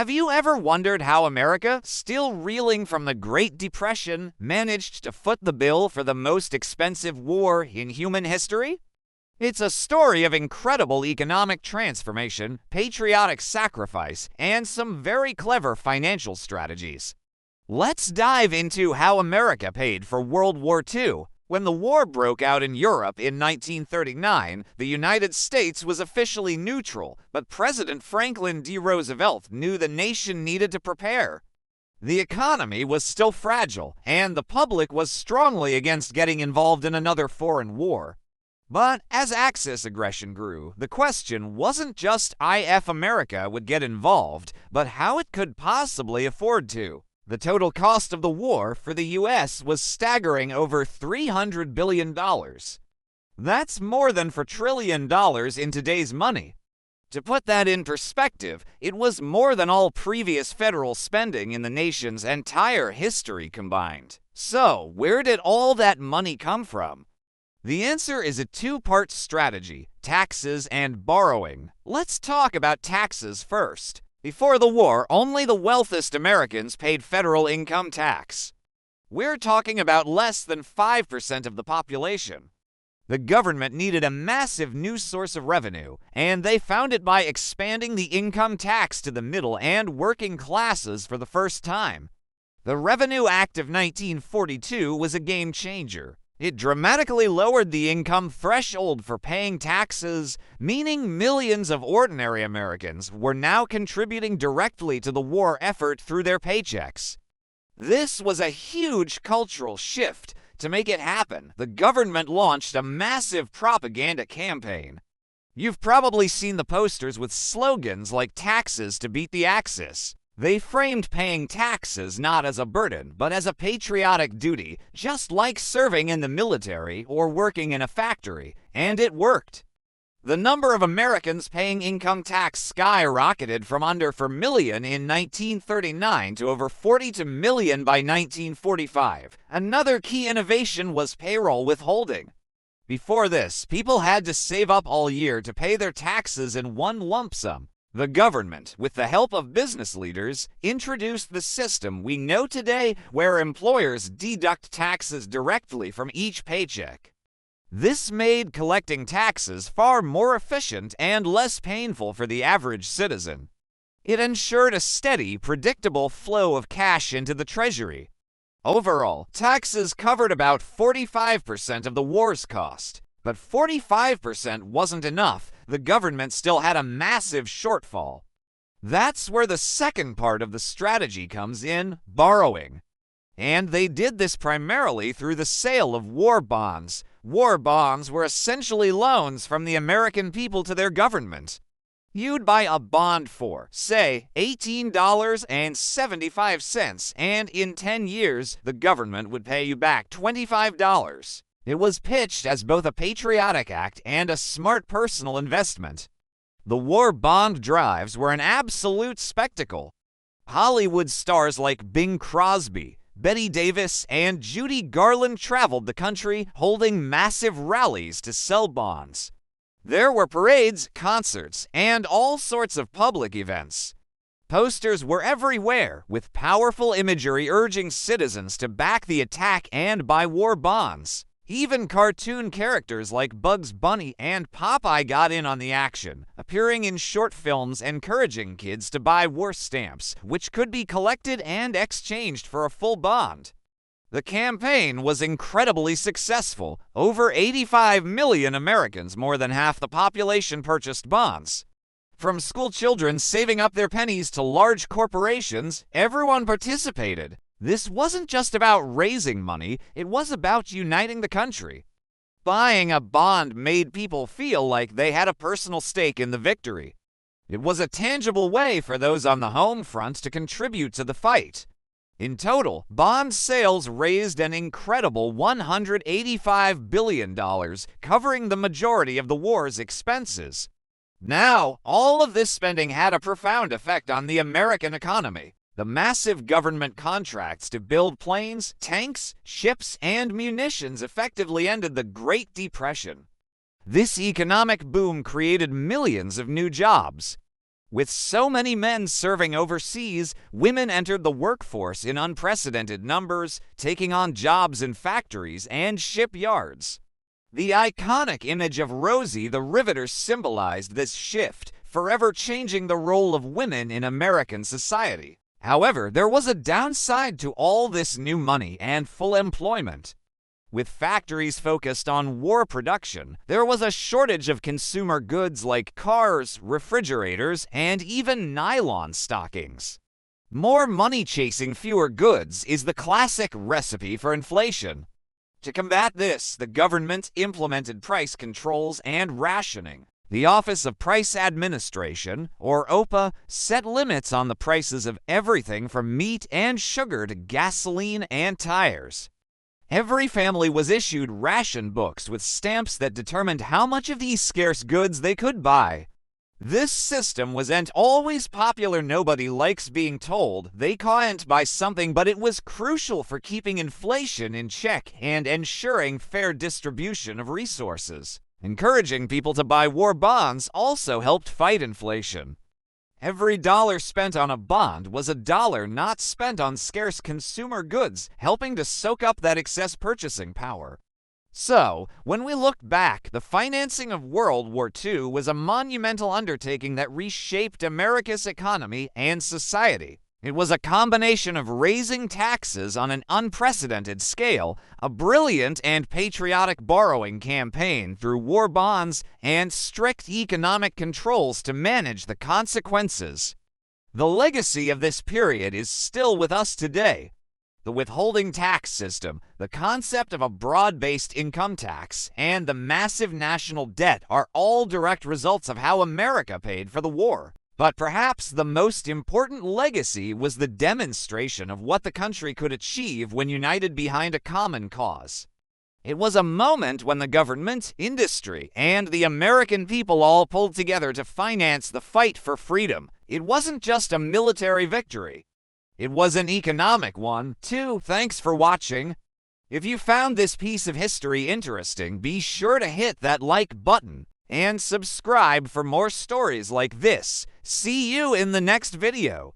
Have you ever wondered how America, still reeling from the Great Depression, managed to foot the bill for the most expensive war in human history? It's a story of incredible economic transformation, patriotic sacrifice, and some very clever financial strategies. Let's dive into how America paid for World War II. When the war broke out in Europe in 1939, the United States was officially neutral, but President Franklin D. Roosevelt knew the nation needed to prepare. The economy was still fragile, and the public was strongly against getting involved in another foreign war. But as Axis aggression grew, the question wasn't just if America would get involved, but how it could possibly afford to. The total cost of the war for the U.S. was staggering over $300 billion. That's more than $4 trillion in today's money. To put that in perspective, it was more than all previous federal spending in the nation's entire history combined. So, where did all that money come from? The answer is a two-part strategy: taxes and borrowing. Let's talk about taxes first. Before the war, only the wealthiest Americans paid federal income tax. We're talking about less than 5% of the population. The government needed a massive new source of revenue, and they found it by expanding the income tax to the middle and working classes for the first time. The Revenue Act of 1942 was a game changer. It dramatically lowered the income threshold for paying taxes, meaning millions of ordinary Americans were now contributing directly to the war effort through their paychecks. This was a huge cultural shift. To make it happen, the government launched a massive propaganda campaign. You've probably seen the posters with slogans like "Taxes to beat the Axis." They framed paying taxes not as a burden, but as a patriotic duty, just like serving in the military or working in a factory, and it worked. The number of Americans paying income tax skyrocketed from under 4 million in 1939 to over 42 million by 1945. Another key innovation was payroll withholding. Before this, people had to save up all year to pay their taxes in one lump sum. The government, with the help of business leaders, introduced the system we know today, where employers deduct taxes directly from each paycheck. This made collecting taxes far more efficient and less painful for the average citizen. It ensured a steady, predictable flow of cash into the treasury. Overall, taxes covered about 45% of the war's cost. But 45% wasn't enough. The government still had a massive shortfall. That's where the second part of the strategy comes in: borrowing. And they did this primarily through the sale of war bonds. War bonds were essentially loans from the American people to their government. You'd buy a bond for, say, $18.75, and in 10 years, the government would pay you back $25. It was pitched as both a patriotic act and a smart personal investment. The war bond drives were an absolute spectacle. Hollywood stars like Bing Crosby, Bette Davis, and Judy Garland traveled the country holding massive rallies to sell bonds. There were parades, concerts, and all sorts of public events. Posters were everywhere, with powerful imagery urging citizens to back the attack and buy war bonds. Even cartoon characters like Bugs Bunny and Popeye got in on the action, appearing in short films encouraging kids to buy war stamps, which could be collected and exchanged for a full bond. The campaign was incredibly successful. Over 85 million Americans, more than half the population, purchased bonds. From school children saving up their pennies to large corporations, everyone participated. This wasn't just about raising money, it was about uniting the country. Buying a bond made people feel like they had a personal stake in the victory. It was a tangible way for those on the home front to contribute to the fight. In total, bond sales raised an incredible $185 billion, covering the majority of the war's expenses. Now, all of this spending had a profound effect on the American economy. The massive government contracts to build planes, tanks, ships, and munitions effectively ended the Great Depression. This economic boom created millions of new jobs. With so many men serving overseas, women entered the workforce in unprecedented numbers, taking on jobs in factories and shipyards. The iconic image of Rosie the Riveter symbolized this shift, forever changing the role of women in American society. However, there was a downside to all this new money and full employment. With factories focused on war production, there was a shortage of consumer goods like cars, refrigerators, and even nylon stockings. More money chasing fewer goods is the classic recipe for inflation. To combat this, the government implemented price controls and rationing. The Office of Price Administration, or OPA, set limits on the prices of everything from meat and sugar to gasoline and tires. Every family was issued ration books with stamps that determined how much of these scarce goods they could buy. This system wasn't always popular. Nobody likes being told they can't buy something, but it was crucial for keeping inflation in check and ensuring fair distribution of resources. Encouraging people to buy war bonds also helped fight inflation. Every dollar spent on a bond was a dollar not spent on scarce consumer goods, helping to soak up that excess purchasing power. So, when we look back, the financing of World War II was a monumental undertaking that reshaped America's economy and society. It was a combination of raising taxes on an unprecedented scale, a brilliant and patriotic borrowing campaign through war bonds, and strict economic controls to manage the consequences. The legacy of this period is still with us today. The withholding tax system, the concept of a broad-based income tax, and the massive national debt are all direct results of how America paid for the war. But perhaps the most important legacy was the demonstration of what the country could achieve when united behind a common cause. It was a moment when the government, industry, and the American people all pulled together to finance the fight for freedom. It wasn't just a military victory. It was an economic one, too. Thanks for watching. If you found this piece of history interesting, be sure to hit that like button and subscribe for more stories like this. See you in the next video.